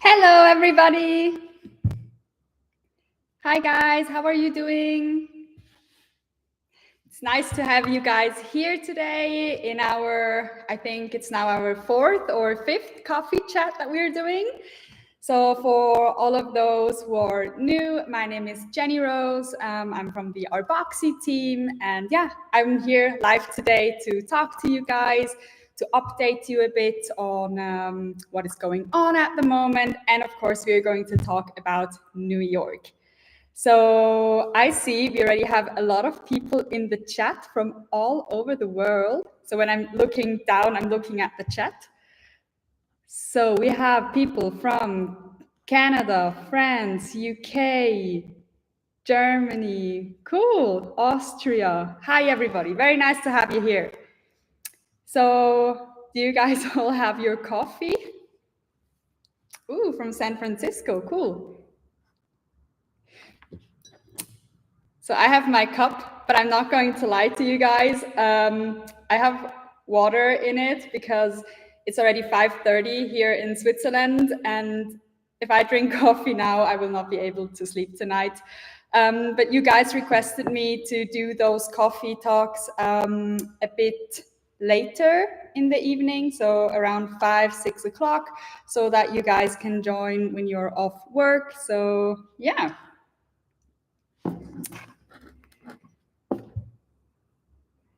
Hello, everybody. Hi, guys. How are you doing? It's nice to have you guys here today in I think it's now our 4th or 5th coffee chat that we're doing. So for all of those who are new, my name is Jenny Rose. I'm from the ARTBOXY team. And yeah, I'm here live today to talk to you guys, to update you a bit on what is going on at the moment. And of course, we're going to talk about New York. So I see we already have a lot of people in the chat from all over the world. So when I'm looking down, I'm looking at the chat. So we have people from Canada, France, UK, Germany, cool, Austria. Hi, everybody. Very nice to have you here. So do you guys all have your coffee? Ooh, from San Francisco, cool. So I have my cup, but I'm not going to lie to you guys. I have water in it because it's already 5:30 here in Switzerland. And if I drink coffee now, I will not be able to sleep tonight. But you guys requested me to do those coffee talks a bit later in the evening, so around 5, 6 o'clock, so that you guys can join when you're off work. So yeah.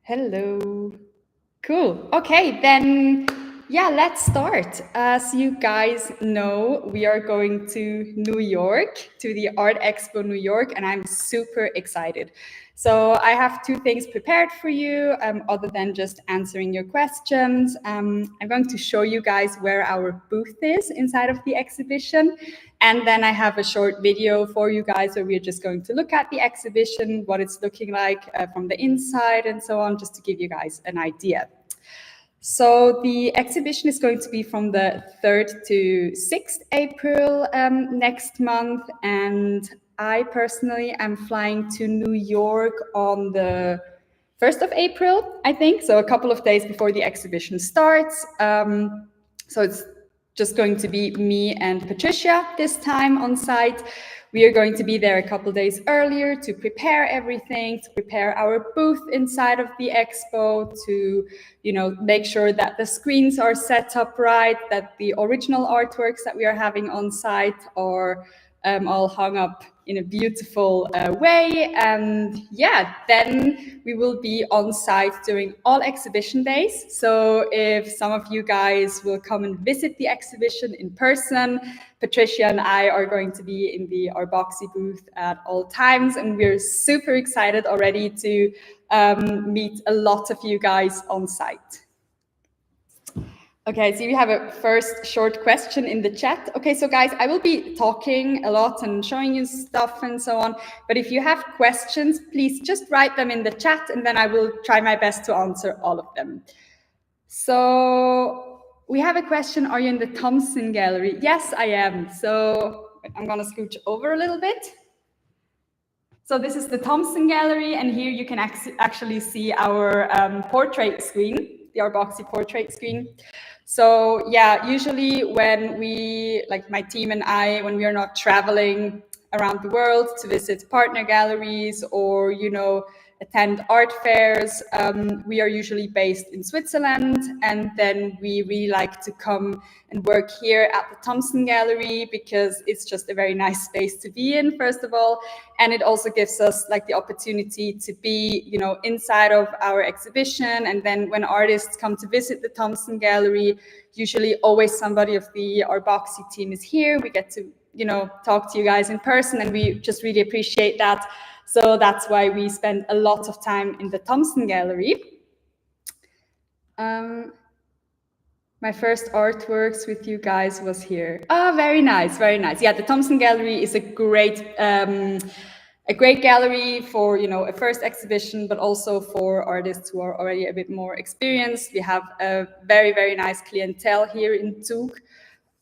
Hello. Cool. Okay, then, yeah, let's start. As you guys know, we are going to New York, to the Art Expo New York, and I'm super excited. So I have 2 things prepared for you, other than just answering your questions. I'm going to show you guys where our booth is inside of the exhibition. And then I have a short video for you guys where we're just going to look at the exhibition, what it's looking like from the inside and so on, just to give you guys an idea. So the exhibition is going to be from the 3rd to 6th April next month. And I personally am flying to New York on the 1st of April, I think. So a couple of days before the exhibition starts. So it's just going to be me and Patricia this time on site. We are going to be there a couple days earlier to prepare everything, to prepare our booth inside of the expo, to, make sure that the screens are set up right, that the original artworks that we are having on site are all hung up in a beautiful way. And yeah, then we will be on site during all exhibition days. So if some of you guys will come and visit the exhibition in person, Patricia and I are going to be in the ARTBOXY booth at all times. And we're super excited already to meet a lot of you guys on site. Okay, so we have a first short question in the chat. Okay, so guys, I will be talking a lot and showing you stuff and so on. But if you have questions, please just write them in the chat and then I will try my best to answer all of them. So we have a question. Are you in the Thompson Gallery? Yes, I am. So I'm going to scooch over a little bit. So this is the Thompson Gallery, and here you can actually see our portrait screen, the ARTBOXY portrait screen. So yeah, usually when we, like my team and I, when we are not traveling around the world to visit partner galleries or, attend art fairs, we are usually based in Switzerland, and then we really like to come and work here at the Thompson Gallery because it's just a very nice space to be in, first of all, and it also gives us like the opportunity to be, inside of our exhibition. And then when artists come to visit the Thompson Gallery, usually always somebody of the ARTBOXY team is here. We get to, talk to you guys in person, and we just really appreciate that. So that's why we spend a lot of time in the Thompson Gallery. My first artworks with you guys was here. Oh, very nice, very nice. Yeah, the Thompson Gallery is a great gallery for, a first exhibition, but also for artists who are already a bit more experienced. We have a very, very nice clientele here in Zug.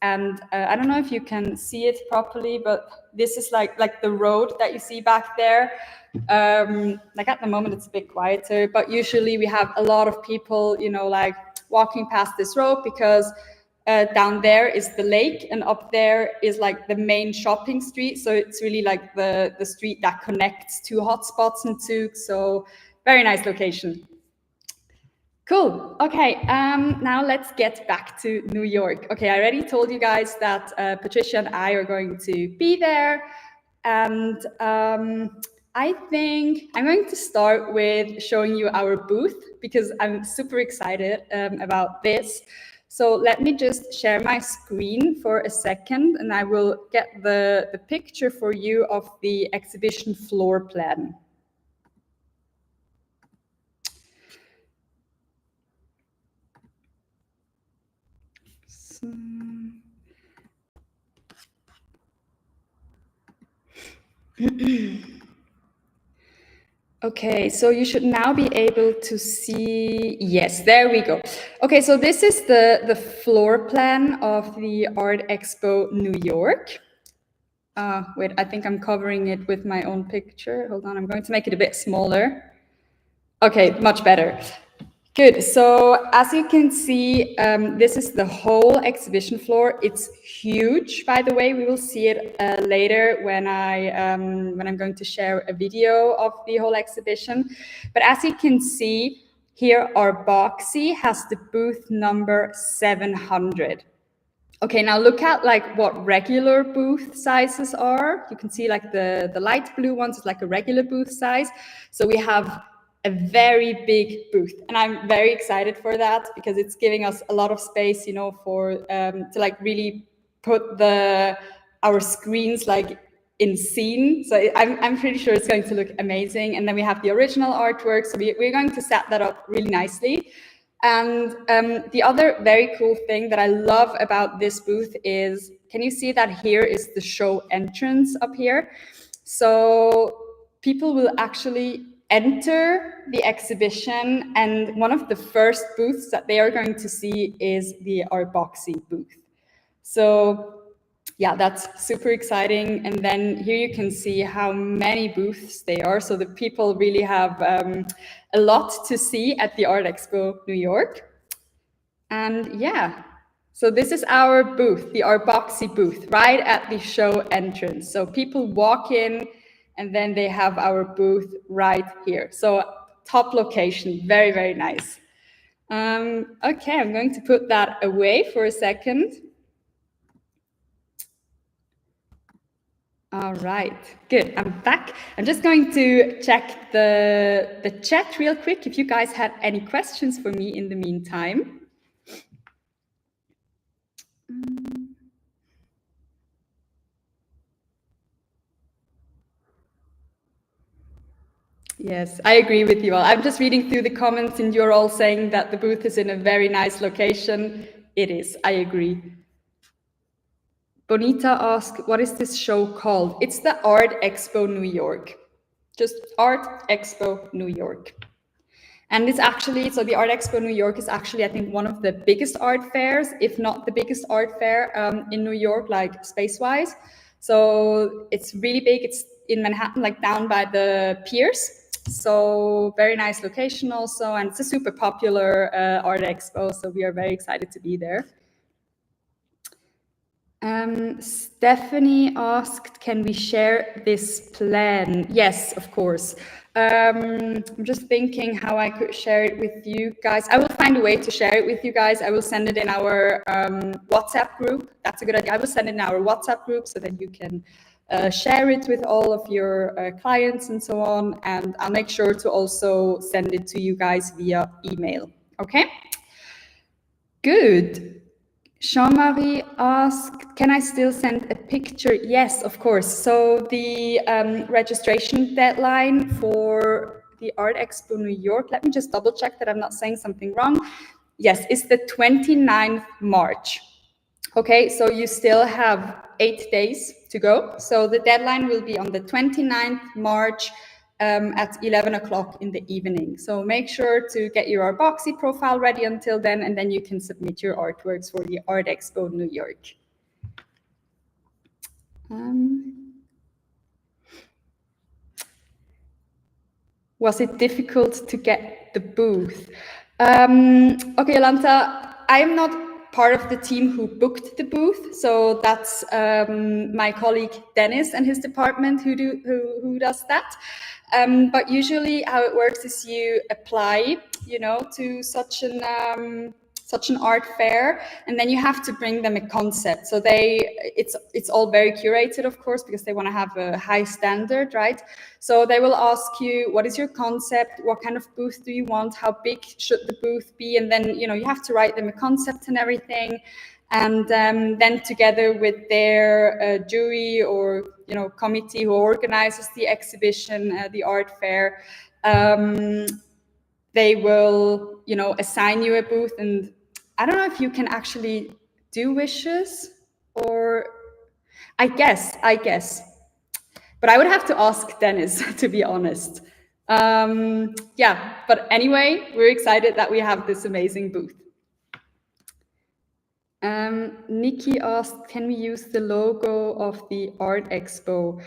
And I don't know if you can see it properly, but this is like the road that you see back there. Like at the moment, it's a bit quieter, but usually we have a lot of people, like walking past this road because down there is the lake, and up there is like the main shopping street. So it's really like the street that connects two hotspots in Zug. So very nice location. Cool. Okay, now let's get back to New York. Okay, I already told you guys that Patricia and I are going to be there. And I think I'm going to start with showing you our booth because I'm super excited about this. So let me just share my screen for a second and I will get the picture for you of the exhibition floor plan. Okay, so you should now be able to see, yes, there we go. Okay, so this is the floor plan of the Art Expo New York. Wait, I think I'm covering it with my own picture. Hold on, I'm going to make it a bit smaller. Okay, much better. Good. So as you can see, this is the whole exhibition floor. It's huge, by the way. We will see it later when I'm going to share a video of the whole exhibition. But as you can see, here ARTBOXY has the booth number 700. Okay, now look at like what regular booth sizes are. You can see like the light blue ones is like a regular booth size. So we have a very big booth, and I'm very excited for that because it's giving us a lot of space, you know, for to like really put our screens like in scene. So I'm pretty sure it's going to look amazing. And then we have the original artwork. So we're going to set that up really nicely. And the other very cool thing that I love about this booth is, can you see that here is the show entrance up here? So people will actually enter the exhibition, and one of the first booths that they are going to see is the ARTBOXY booth. So yeah, that's super exciting. And then here you can see how many booths they are. So the people really have a lot to see at the Art Expo New York. And yeah, so this is our booth, the ARTBOXY booth, right at the show entrance. So people walk in and then they have our booth right here. So top location, very, very nice. Okay, I'm going to put that away for a second. All right, good. I'm back. I'm just going to check the chat real quick if you guys had any questions for me in the meantime. Yes, I agree with you all. I'm just reading through the comments and you're all saying that the booth is in a very nice location. It is, I agree. Bonita asked, what is this show called? It's the Art Expo New York. Just Art Expo New York. And it's actually, so the Art Expo New York is actually, I think, one of the biggest art fairs, if not the biggest art fair in New York, like space-wise. So it's really big. It's in Manhattan, like down by the piers. So very nice location also. And it's a super popular art expo. So we are very excited to be there. Stephanie asked, can we share this plan? Yes, of course. I'm just thinking how I could share it with you guys. I will find a way to share it with you guys. I will send it in our WhatsApp group. That's a good idea. I will send it in our WhatsApp group so that you can share it with all of your clients and so on. And I'll make sure to also send it to you guys via email. Okay? Good. Jean-Marie asked, can I still send a picture? Yes, of course. So the registration deadline for the Art Expo New York, let me just double check that I'm not saying something wrong. Yes, it's the 29th March. Okay, so you still have 8 days to go. So the deadline will be on the 29th March at 11 o'clock in the evening. So make sure to get your ARTBOXY profile ready until then, and then you can submit your artworks for the Art Expo New York. Was it difficult to get the booth? Okay, Yolanta, I'm not part of the team who booked the booth. So that's my colleague Dennis and his department who does that. But usually how it works is you apply, to such an art fair, and then you have to bring them a concept. So it's all very curated, of course, because they want to have a high standard, right? So they will ask you, what is your concept? What kind of booth do you want? How big should the booth be? And then, you have to write them a concept and everything. And then together with their jury or, committee who organizes the exhibition, the art fair, they will, assign you a booth. And I don't know if you can actually do wishes, or I guess. But I would have to ask Dennis, to be honest. Yeah, but anyway, we're excited that we have this amazing booth. Nikki asked, can we use the logo of the Art Expo?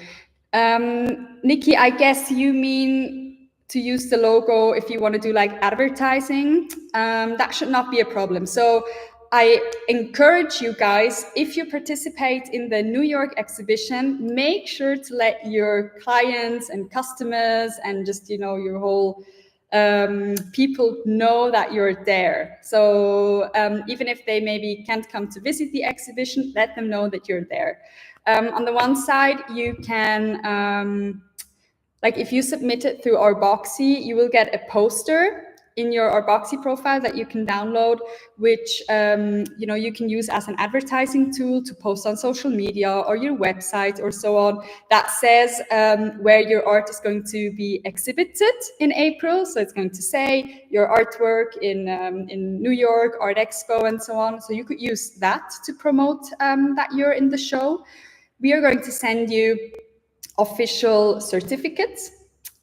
Nikki, I guess you mean to use the logo if you want to do like advertising. That should not be a problem. So I encourage you guys, if you participate in the New York exhibition, make sure to let your clients and customers and just, your whole people know that you're there. So even if they maybe can't come to visit the exhibition, let them know that you're there. On the one side, you can, like if you submit it through ARTBOXY, you will get a poster in your ARTBOXY profile that you can download, which you can use as an advertising tool to post on social media or your website or so on. That says where your art is going to be exhibited in April. So it's going to say your artwork in New York, Art Expo, and so on. So you could use that to promote that you're in the show. We are going to send you official certificates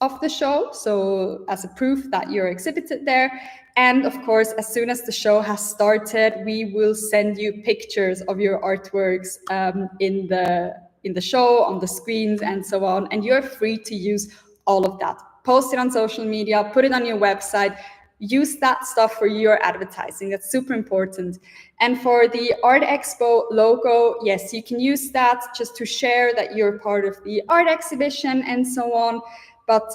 of the show, so as a proof that you're exhibited there. And of course, as soon as the show has started, we will send you pictures of your artworks in the show, on the screens, and so on. And you're free to use all of that. Post it on social media, put it on your website, use that stuff for your advertising. That's super important. And for the Art Expo logo, yes, you can use that just to share that you're part of the art exhibition and so on. But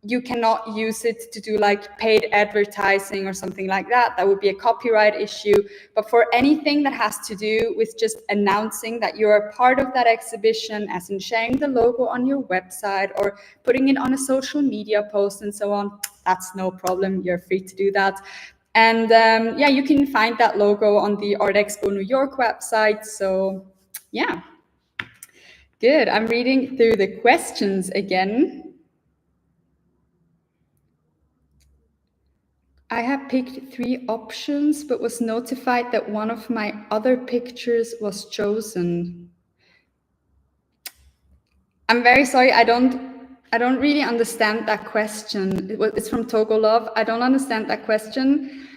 you cannot use it to do like paid advertising or something like that. That would be a copyright issue. But for anything that has to do with just announcing that you're a part of that exhibition, as in sharing the logo on your website or putting it on a social media post and so on, that's no problem. You're free to do that. And yeah, you can find that logo on the Art Expo New York website. So yeah. Good. I'm reading through the questions again. I have picked 3 options, but was notified that one of my other pictures was chosen. I'm very sorry. I don't really understand that question. It's from Togo Love. I don't understand that question.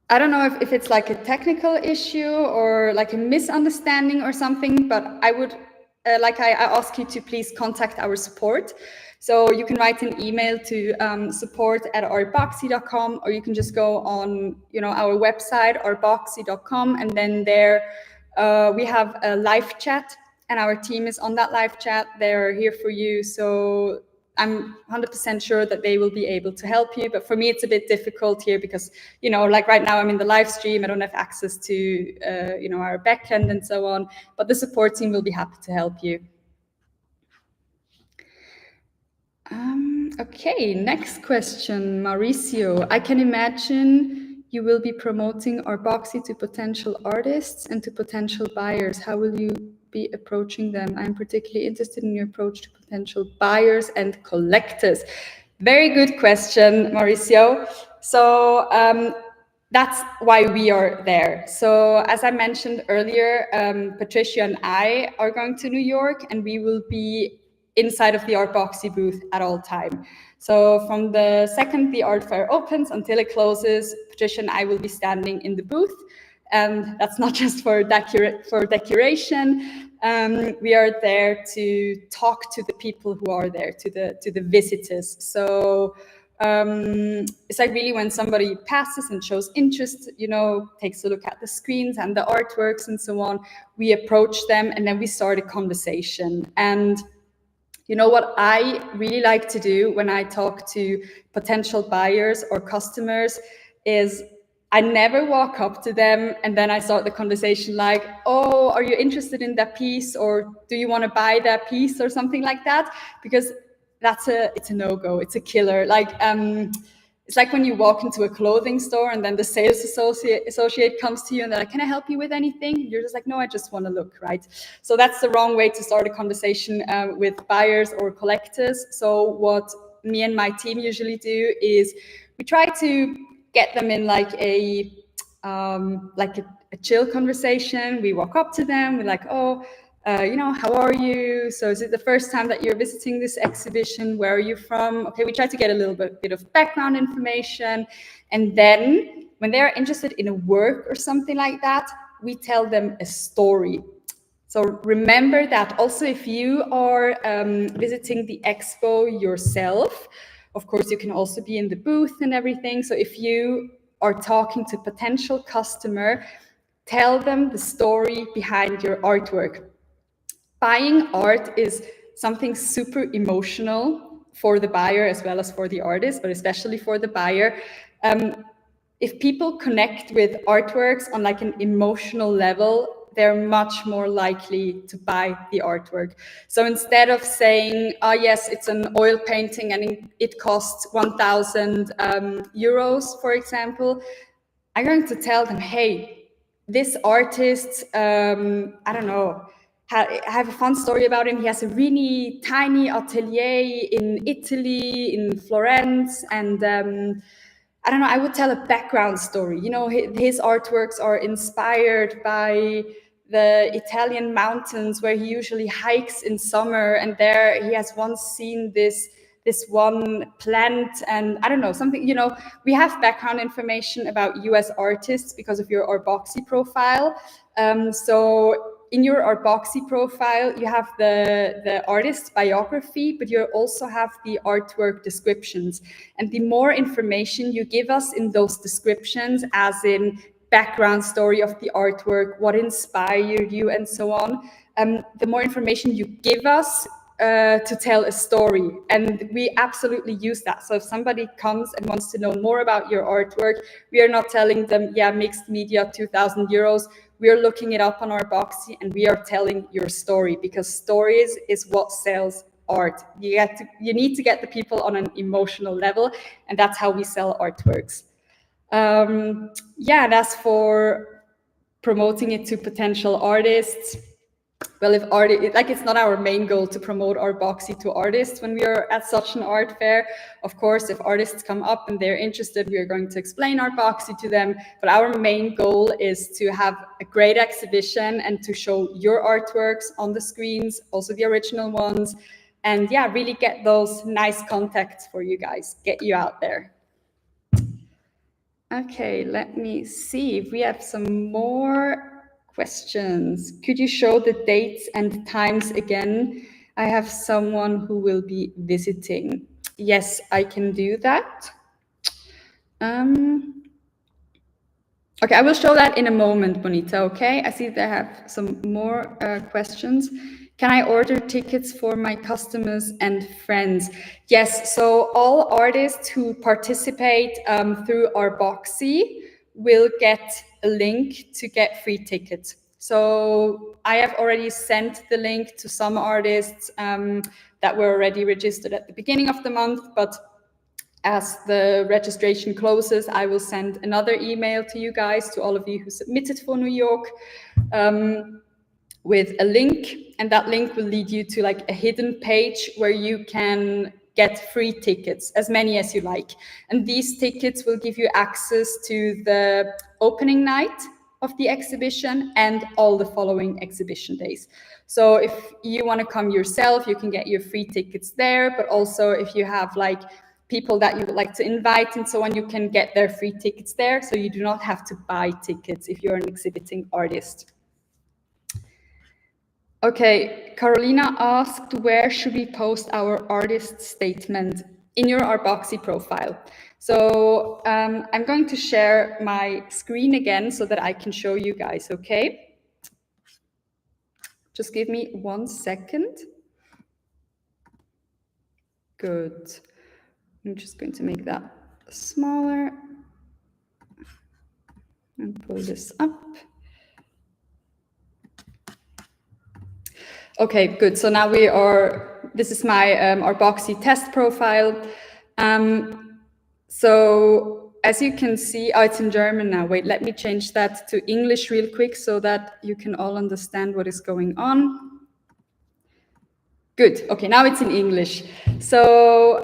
I don't know if it's like a technical issue or like a misunderstanding or something, but I would I ask you to please contact our support. So you can write an email to support@artboxy.com, or you can just go on our website artboxy.com, and then there we have a live chat, and our team is on that live chat. They're here for you. So I'm 100% sure that they will be able to help you. But for me, it's a bit difficult here because, like right now I'm in the live stream. I don't have access to, our backend and so on. But the support team will be happy to help you. Okay, next question, Mauricio. I can imagine you will be promoting ARTBOXY to potential artists and to potential buyers. How will you be approaching them? I'm particularly interested in your approach to potential buyers and collectors. Very good question, Mauricio. So that's why we are there. So as I mentioned earlier, Patricia and I are going to New York, and we will be inside of the ARTBOXY booth at all time. So from the second the art fair opens until it closes, Patricia and I will be standing in the booth. And that's not just for decoration. We are there to talk to the people who are there, to the visitors. So it's like really when somebody passes and shows interest, you know, takes a look at the screens and the artworks and so on, we approach them and then we start a conversation. And you know what I really like to do when I talk to potential buyers or customers is I never walk up to them and then I start the conversation like, oh, are you interested in that piece, or do you want to buy that piece, or something like that? Because it's a no-go, it's a killer. Like it's like when you walk into a clothing store and then the sales associate comes to you and they're like, can I help you with anything? You're just like, no, I just want to look, right? So that's the wrong way to start a conversation with buyers or collectors. So what me and my team usually do is we try to get them in like a chill conversation. We walk up to them, we're like, oh, you know, how are you? So is it the first time that you're visiting this exhibition? Where are you from? Okay, we try to get a little bit of background information. And then when they're interested in a work or something like that, we tell them a story. So remember that also if you are visiting the expo yourself, of course, you can also be in the booth and everything. So if you are talking to potential customer, tell them the story behind your artwork. Buying art is something super emotional for the buyer as well as for the artist, but especially for the buyer. If people connect with artworks on like an emotional level, they're much more likely to buy the artwork. So instead of saying, oh yes, it's an oil painting and it costs 1,000 euros, for example, I'm going to tell them, hey, this artist, I don't know, I have a fun story about him. He has a really tiny atelier in Italy, in Florence, and I don't know, I would tell a background story. You know, his artworks are inspired by the Italian mountains where he usually hikes in summer, and there he has once seen this one plant, and I don't know, something, you know, we have background information about US artists because of your ARTBOXY profile. So in your ARTBOXY profile, you have the artist biography, but you also have the artwork descriptions. And the more information you give us in those descriptions, as in background story of the artwork, what inspired you, and so on, the more information you give us to tell a story. And we absolutely use that. So if somebody comes and wants to know more about your artwork, we are not telling them, yeah, mixed media, 2,000 euros. We are looking it up on ARTBOXY and we are telling your story, because stories is what sells art. You need to get the people on an emotional level, and that's how we sell artworks. Yeah, and as for promoting it to potential artists, well, if like, it's not our main goal to promote ARTBOXY to artists when we are at such an art fair. Of course, if artists come up and they're interested, we are going to explain ARTBOXY to them. But our main goal is to have a great exhibition and to show your artworks on the screens, also the original ones. And yeah, really get those nice contacts for you guys, get you out there. Okay, let me see if we have some more questions. Could you show the dates and times again? I have someone who will be visiting. Yes, I can do that. Okay, I will show that in a moment, Bonita, okay? I see they have some more questions. Can I order tickets for my customers and friends? Yes, so all artists who participate through ARTBOXY will get a link to get free tickets. So I have already sent the link to some artists that were already registered at the beginning of the month, but as the registration closes, I will send another email to you guys, to all of you who submitted for New York, with a link, and that link will lead you to like a hidden page where you can get free tickets, as many as you like. And these tickets will give you access to the opening night of the exhibition and all the following exhibition days. So if you want to come yourself, you can get your free tickets there, but also if you have like people that you would like to invite and so on, you can get their free tickets there. So you do not have to buy tickets if you're an exhibiting artist. Okay, Carolina asked, where should we post our artist statement? in your ARTBOXY profile. So I'm going to share my screen again so that I can show you guys, okay? Just give me 1 second. Good. I'm just going to make that smaller and pull this up. Okay, good. So now this is my ARTBOXY test profile. So as you can see, oh, it's in German now. Wait, let me change that to English real quick so that you can all understand what is going on. Good. Okay, now it's in English. So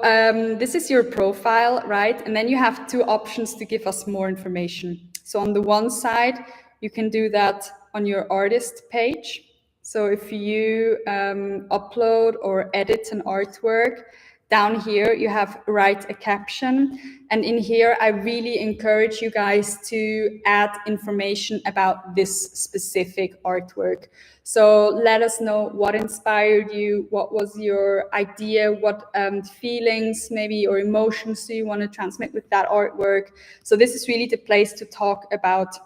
this is your profile, right? And then you have 2 options to give us more information. So on the one side, you can do that on your artist page. So if you upload or edit an artwork, down here you have write a caption. And in here, I really encourage you guys to add information about this specific artwork. So let us know what inspired you, what was your idea, what feelings maybe or emotions do you want to transmit with that artwork. So this is really the place to talk about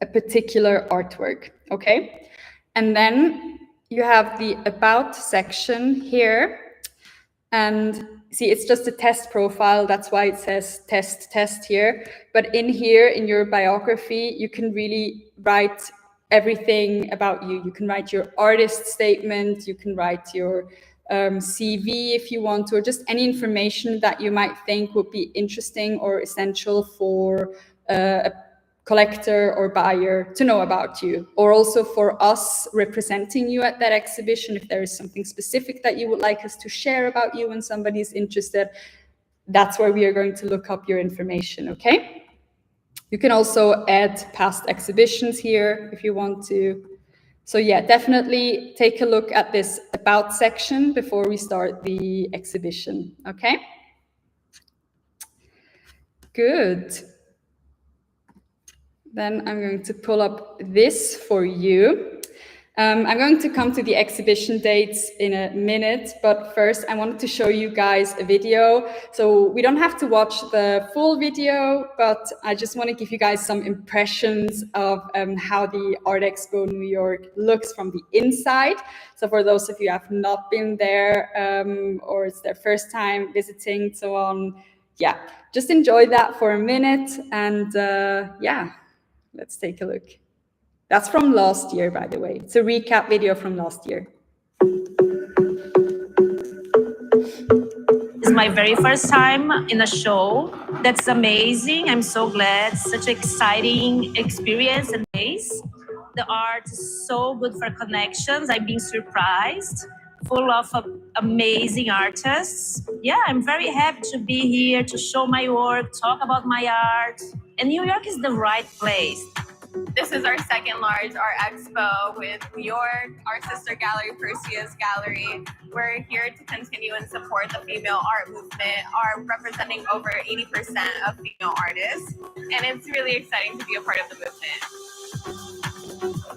a particular artwork, okay? And then you have the about section here. And see, it's just a test profile. That's why it says test here. But in here, in your biography, you can really write everything about you. You can write your artist statement. You can write your CV if you want to, or just any information that you might think would be interesting or essential for a collector or buyer to know about you, or also for us representing you at that exhibition. If there is something specific that you would like us to share about you when somebody is interested, that's where we are going to look up your information, okay? You can also add past exhibitions here if you want to. So yeah, definitely take a look at this about section before we start the exhibition, okay? Good. Then I'm going to pull up this for you. I'm going to come to the exhibition dates in a minute, but first I wanted to show you guys a video. So we don't have to watch the full video, but I just want to give you guys some impressions of how the Art Expo New York looks from the inside. So for those of you who have not been there or it's their first time visiting, so on, yeah, just enjoy that for a minute and yeah. Let's take a look. That's from last year, by the way. It's a recap video from last year. It's my very first time in a show. That's amazing. I'm so glad. Such an exciting experience and days. The art is so good for connections. I'm being surprised. Full of amazing artists. Yeah, I'm very happy to be here to show my work, talk about my art. And New York is the right place. This is our second large art expo with New York, our sister gallery, Perseus Gallery. We're here to continue and support the female art movement, are representing over 80% of female artists. And it's really exciting to be a part of the movement.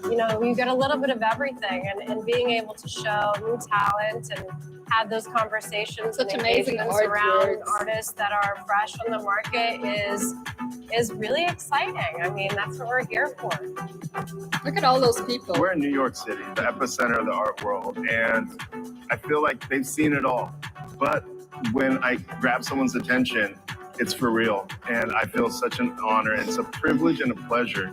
You know, you get a little bit of everything, and being able to show new talent and have those conversations Such and amazing engagements around artworks. artists that are fresh on the market is really exciting. I mean, that's what we're here for. Look at all those people. We're in New York City, the epicenter of the art world, and I feel like they've seen it all. But when I grab someone's attention, it's for real. And I feel such an honor and it's a privilege and a pleasure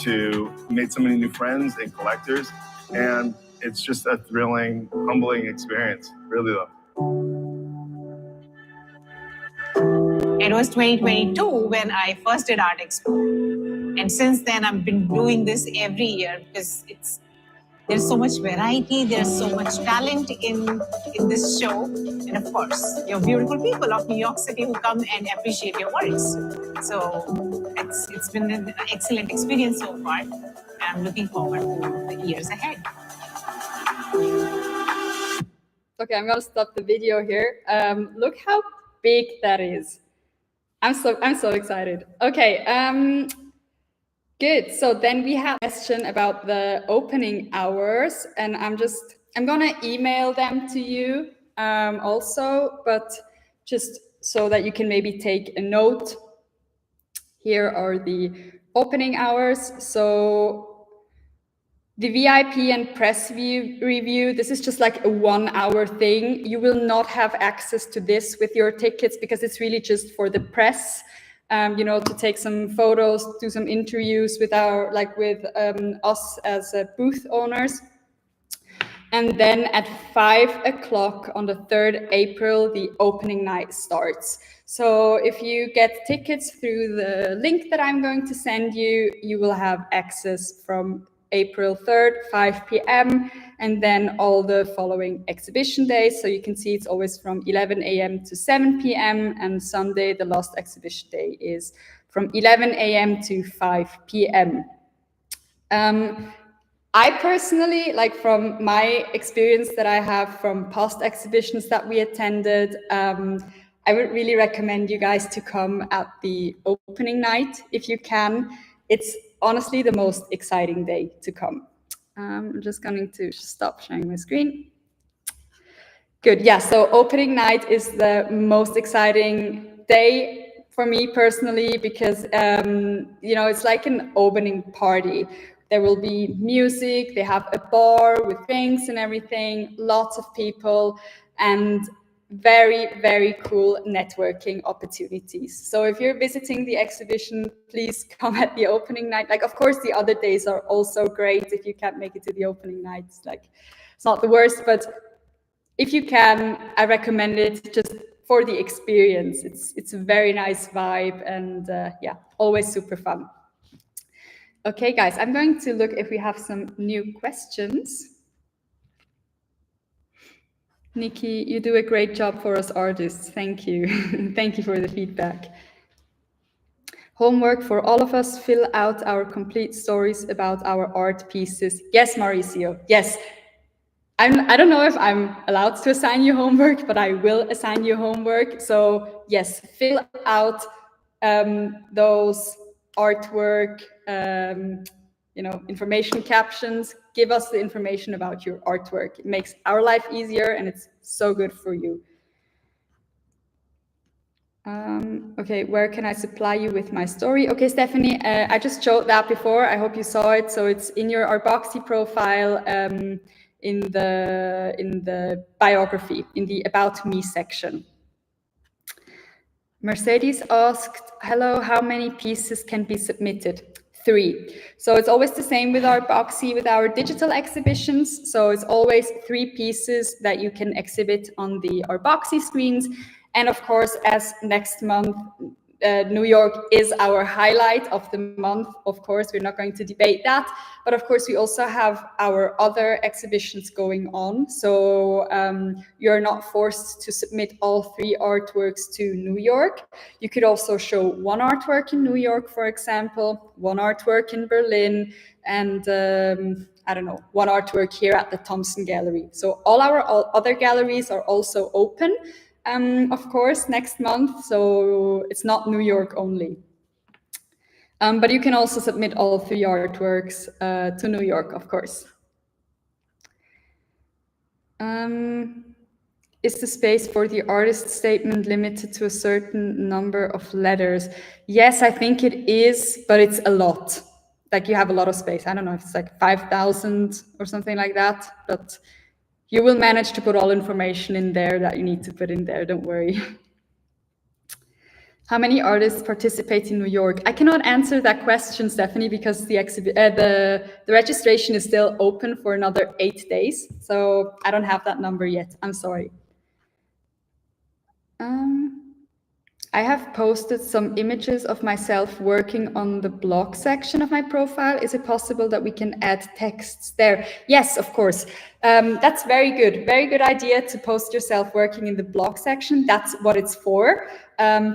to make so many new friends and collectors. And it's just a thrilling, humbling experience, really though. It was 2022 when I first did Art Expo. And since then, I've been doing this every year because there's so much variety, there's so much talent in this show. And of course, you're beautiful people of New York City who come and appreciate your works. So it's been an excellent experience so far. And I'm looking forward to the years ahead. Okay, I'm gonna stop the video here. Look how big that is. I'm so excited. Okay, good. So then we have a question about the opening hours, and I'm gonna email them to you also. But just so that you can maybe take a note. Here are the opening hours. So the VIP and press review, this is just like a 1 hour thing. You will not have access to this with your tickets because it's really just for the press, you know, to take some photos, do some interviews with us as booth owners. And then at 5 o'clock on the 3rd April, the opening night starts. So if you get tickets through the link that I'm going to send you, you will have access from April 3rd, 5 p.m. and then all the following exhibition days. So you can see it's always from 11 a.m. to 7 p.m. and Sunday, the last exhibition day, is from 11 a.m. to 5 p.m. I personally, like from my experience that I have from past exhibitions that we attended, I would really recommend you guys to come at the opening night if you can. It's honestly the most exciting day to come. I'm just going to stop sharing my screen. Good, yeah, so opening night is the most exciting day for me personally because, you know, it's like an opening party. There will be music, they have a bar with drinks and everything, lots of people, and very, very cool networking opportunities. So if you're visiting the exhibition, please come at the opening night. Like, of course, the other days are also great. If you can't make it to the opening night, it's not the worst, but if you can, I recommend it just for the experience. It's a very nice vibe and yeah, always super fun. Okay, guys, I'm going to look if we have some new questions. Nikki, you do a great job for us artists. Thank you. Thank you for the feedback. Homework for all of us, fill out our complete stories about our art pieces. Yes, Mauricio, yes. I don't know if I'm allowed to assign you homework, but I will assign you homework. So yes, fill out those artwork, you know, information captions. Give us the information about your artwork. It makes our life easier and it's so good for you. Okay, where can I supply you with my story? Okay, Stephanie, I just showed that before. I hope you saw it. So it's in your ARTBOXY profile, in the biography, in the About Me section. Mercedes asked, hello, how many pieces can be submitted? 3. So it's always the same with ARTBOXY, with our digital exhibitions. So it's always 3 pieces that you can exhibit on the ARTBOXY screens. And of course, as next month, New York is our highlight of the month. Of course, we're not going to debate that. But of course, we also have our other exhibitions going on. So you're not forced to submit all 3 artworks to New York. You could also show 1 artwork in New York, for example, 1 artwork in Berlin, and I don't know, 1 artwork here at the Thompson Gallery. So all our other galleries are also open. Of course, next month, so it's not New York only. But you can also submit all 3 artworks to New York, of course. Is the space for the artist statement limited to a certain number of letters? Yes, I think it is, but it's a lot. Like you have a lot of space. I don't know if it's like 5,000 or something like that, but you will manage to put all information in there that you need to put in there, don't worry. How many artists participate in New York? I cannot answer that question, Stephanie, because the registration is still open for another 8 days. So I don't have that number yet, I'm sorry. I have posted some images of myself working on the blog section of my profile. Is it possible that we can add texts there? Yes, of course. That's very good. Very good idea to post yourself working in the blog section. That's what it's for.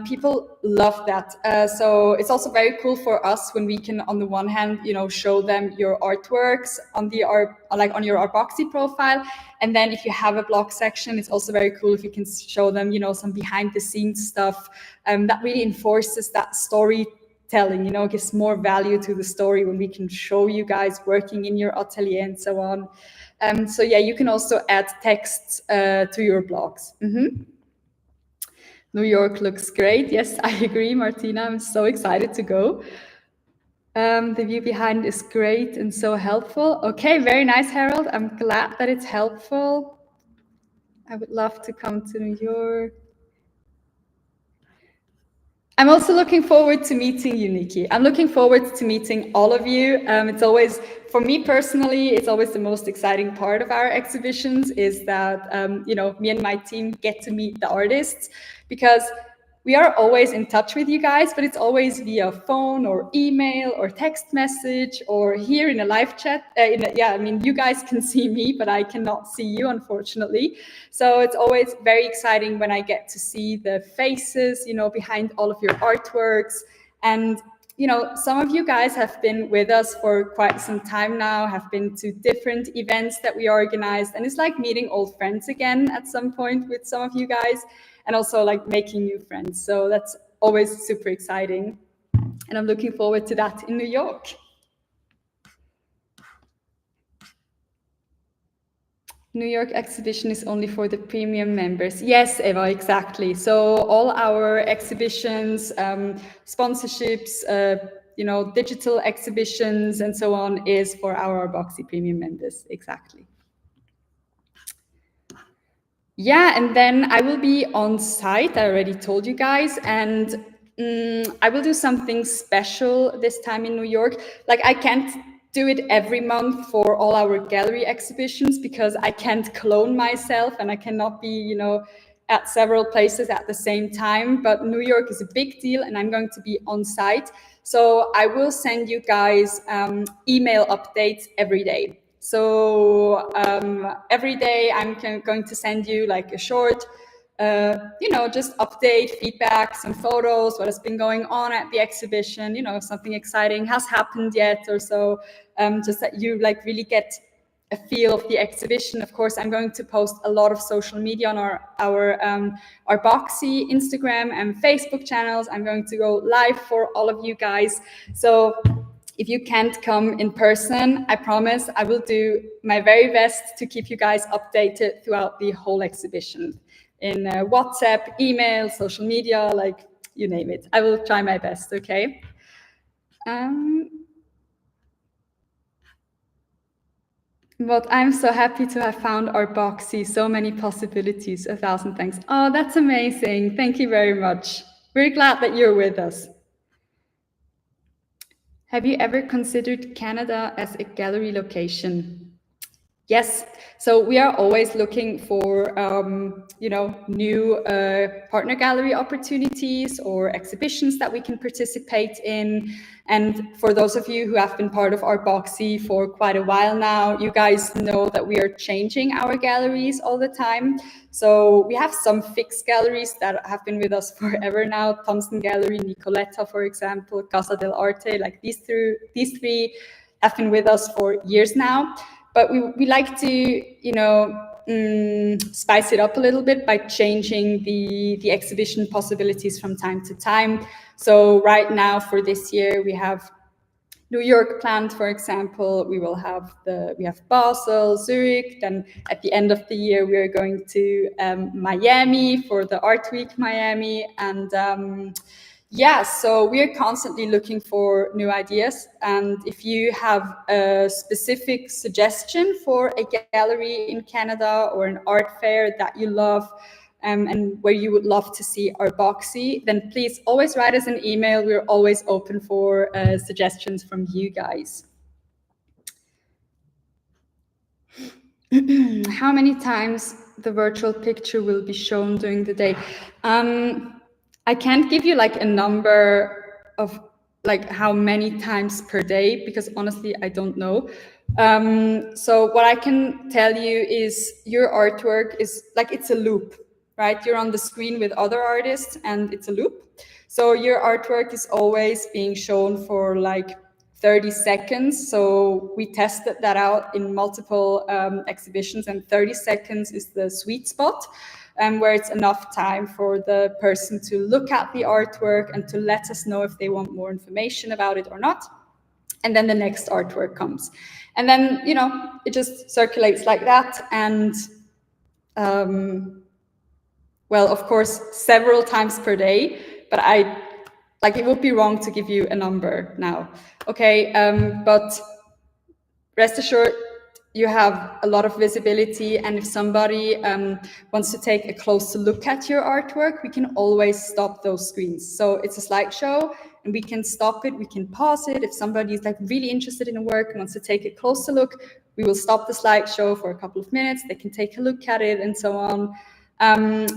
People love that. So it's also very cool for us when we can, on the one hand, you know, show them your artworks on your ARTBOXY profile. And then if you have a blog section, it's also very cool if you can show them, you know, some behind the scenes stuff that really enforces that storytelling, you know, gives more value to the story when we can show you guys working in your atelier and so on. So yeah, you can also add texts to your blogs. New York looks great. Yes, I agree, Martina. I'm so excited to go. The view behind is great and so helpful. Okay, very nice, Harold. I'm glad that it's helpful. I would love to come to New York. I'm also looking forward to meeting you, Nikki. I'm looking forward to meeting all of you. It's always, for me personally, it's always the most exciting part of our exhibitions is that, you know, me and my team get to meet the artists, because we are always in touch with you guys, but it's always via phone or email or text message or here in a live chat. Yeah, I mean, you guys can see me, but I cannot see you, unfortunately. So it's always very exciting when I get to see the faces, you know, behind all of your artworks. And, you know, some of you guys have been with us for quite some time now, have been to different events that we organized. And it's like meeting old friends again at some point with some of you guys, and also like making new friends. So that's always super exciting. And I'm looking forward to that in New York. New York exhibition is only for the premium members. Yes, Eva, exactly. So all our exhibitions, sponsorships, you know, digital exhibitions and so on is for our ARTBOXY premium members. Exactly. Yeah, and then I will be on site. I already told you guys, and I will do something special this time in New York. Like, I can't do it every month for all our gallery exhibitions because I can't clone myself and I cannot be, you know, at several places at the same time. But New York is a big deal and I'm going to be on site. So I will send you guys email updates every day. So every day I'm going to send you like a short, you know, just update, feedback, some photos, what has been going on at the exhibition, you know, if something exciting has happened yet or so, just that you like really get a feel of the exhibition. Of course, I'm going to post a lot of social media on our ARTBOXY Instagram and Facebook channels. I'm going to go live for all of you guys. So if you can't come in person, I promise I will do my very best to keep you guys updated throughout the whole exhibition in WhatsApp, email, social media, like you name it. I will try my best, okay? But I'm so happy to have found ARTBOXY, so many possibilities, 1,000 thanks. Oh, that's amazing. Thank you very much. We're glad that you're with us. Have you ever considered Canada as a gallery location? Yes, so we are always looking for, you know, new partner gallery opportunities or exhibitions that we can participate in. And for those of you who have been part of ARTBOXY for quite a while now, you guys know that we are changing our galleries all the time. So we have some fixed galleries that have been with us forever now. Thompson Gallery, Nicoletta, for example, Casa del Arte, like these three have been with us for years now. But we like to, you know, spice it up a little bit by changing the exhibition possibilities from time to time. So right now for this year, we have New York planned, for example. We have Basel, Zurich. Then at the end of the year, we are going to Miami for the Art Week Miami. And yeah, so we are constantly looking for new ideas. And if you have a specific suggestion for a gallery in Canada or an art fair that you love, and where you would love to see ARTBOXY, then please always write us an email. We're always open for suggestions from you guys. How many times the virtual picture will be shown during the day? I can't give you like a number of like how many times per day, because honestly, I don't know. So what I can tell you is your artwork is like, it's a loop, right? You're on the screen with other artists and it's a loop. So your artwork is always being shown for like 30 seconds. So we tested that out in multiple exhibitions, and 30 seconds is the sweet spot, where it's enough time for the person to look at the artwork and to let us know if they want more information about it or not. And then the next artwork comes. And then, you know, it just circulates like that. And well, of course, several times per day, but it would be wrong to give you a number now. Okay, but rest assured, you have a lot of visibility, and if somebody wants to take a closer look at your artwork, we can always stop those screens. So it's a slideshow, and we can stop it, we can pause it. If somebody is like really interested in the work and wants to take a closer look, we will stop the slideshow for a couple of minutes, they can take a look at it and so on.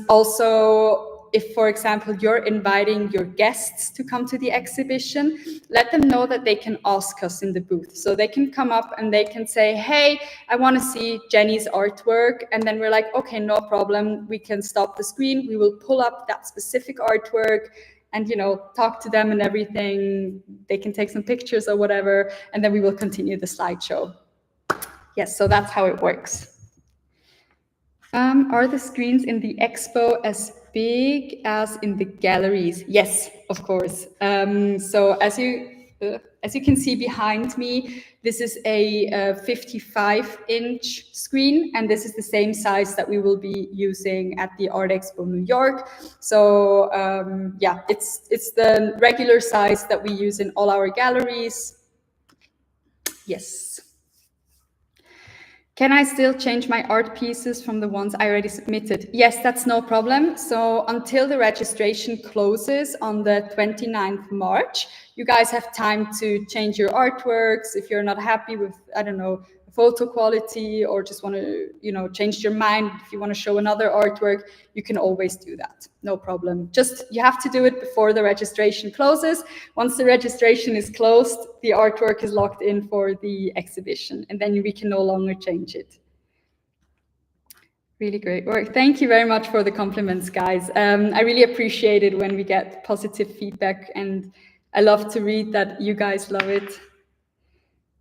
Also, if, for example, you're inviting your guests to come to the exhibition, let them know that they can ask us in the booth. So they can come up and they can say, hey, I want to see Jenny's artwork. And then we're like, okay, no problem. We can stop the screen. We will pull up that specific artwork and, you know, talk to them and everything. They can take some pictures or whatever, and then we will continue the slideshow. Yes, so that's how it works. Are the screens in the expo as big as in the galleries? Yes, of course. So as you can see behind me, this is a 55-inch screen, and this is the same size that we will be using at the Art Expo New York. So yeah, it's the regular size that we use in all our galleries. Yes. Can I still change my art pieces from the ones I already submitted? Yes, that's no problem. So until the registration closes on the 29th March, you guys have time to change your artworks. If you're not happy with, I don't know, photo quality, or just want to, you know, change your mind, if you want to show another artwork, you can always do that. No problem. Just, you have to do it before the registration closes. Once the registration is closed, the artwork is locked in for the exhibition, and then we can no longer change it. Really great work. Thank you very much for the compliments, guys. I really appreciate it when we get positive feedback, and I love to read that you guys love it.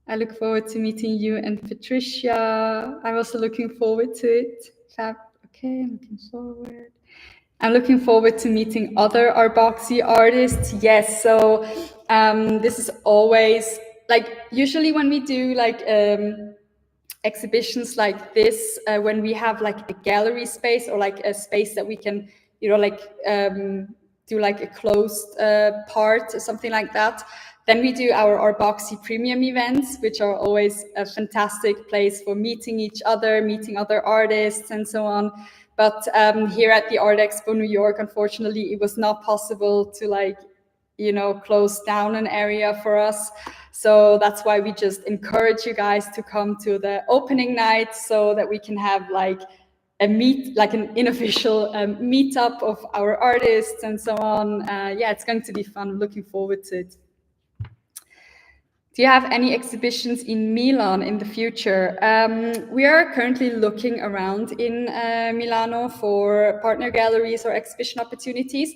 I look forward to meeting you and Patricia. I'm also looking forward to it. Fab. Okay, I'm looking forward. I'm looking forward to meeting other ARTBOXY artists. Yes, so this is always, like, usually when we do like exhibitions like this, when we have like a gallery space or like a space that we can, you know, like do like a closed part or something like that, then we do our ARTBOXY premium events, which are always a fantastic place for meeting each other, meeting other artists and so on. But here at the Art Expo New York, unfortunately, it was not possible to, like, you know, close down an area for us. So that's why we just encourage you guys to come to the opening night, so that we can have like a like an unofficial meetup of our artists and so on. Yeah, it's going to be fun. Looking forward to it. Do you have any exhibitions in Milan in the future? We are currently looking around in Milano for partner galleries or exhibition opportunities.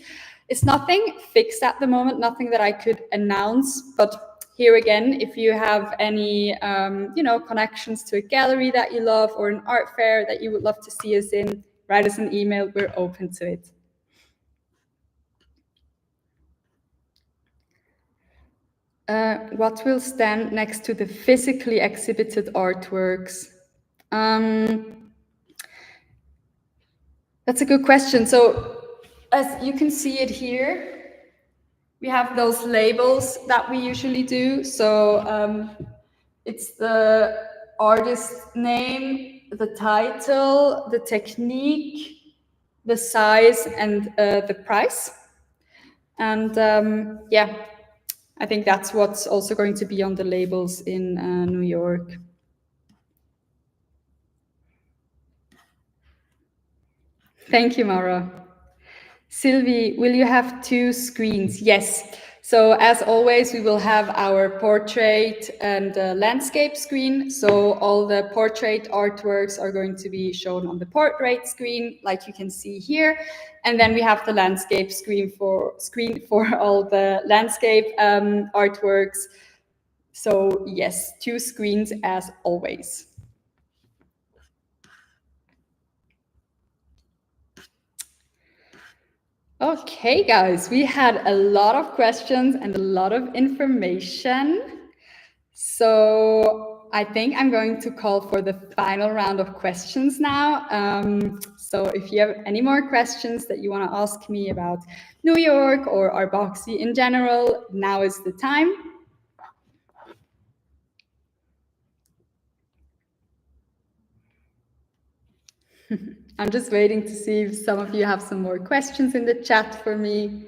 It's nothing fixed at the moment, nothing that I could announce, but here again, if you have any you know, connections to a gallery that you love or an art fair that you would love to see us in, write us an email, we're open to it. What will stand next to the physically exhibited artworks? That's a good question. So as you can see it here, we have those labels that we usually do. So it's the artist name, the title, the technique, the size, and the price. And yeah, I think that's what's also going to be on the labels in New York. Thank you, Mara. Sylvie, will you have 2 screens? Yes. So as always, we will have our portrait and landscape screen. So all the portrait artworks are going to be shown on the portrait screen, like you can see here. And then we have the landscape screen for all the landscape artworks. So yes, 2 screens as always. Okay, guys, we had a lot of questions and a lot of information. So I think I'm going to call for the final round of questions now. So if you have any more questions that you want to ask me about New York or ARTBOXY in general, now is the time. I'm just waiting to see if some of you have some more questions in the chat for me.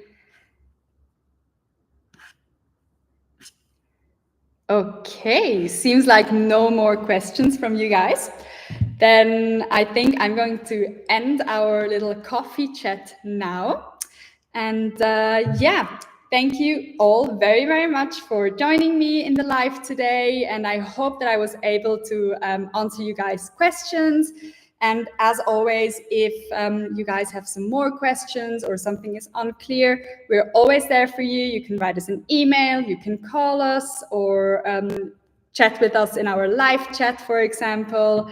Okay, seems like no more questions from you guys. Then I think I'm going to end our little coffee chat now. And yeah, thank you all very, very much for joining me in the live today. And I hope that I was able to answer you guys' questions. And as always, if you guys have some more questions or something is unclear, we're always there for you. You can write us an email, you can call us, or chat with us in our live chat, for example.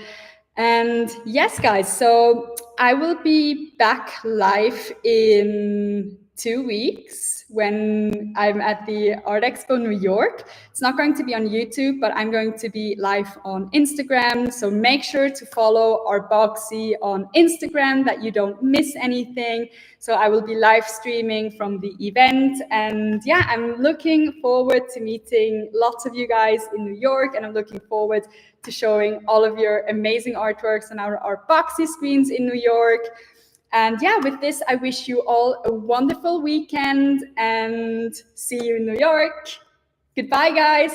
And yes, guys, so I will be back live in 2 weeks when I'm at the Art Expo New York. It's not going to be on YouTube, but I'm going to be live on Instagram. So make sure to follow ARTBOXY on Instagram that you don't miss anything. So I will be live streaming from the event. And yeah, I'm looking forward to meeting lots of you guys in New York. And I'm looking forward to showing all of your amazing artworks on our ARTBOXY screens in New York. And yeah, with this, I wish you all a wonderful weekend and see you in New York. Goodbye, guys.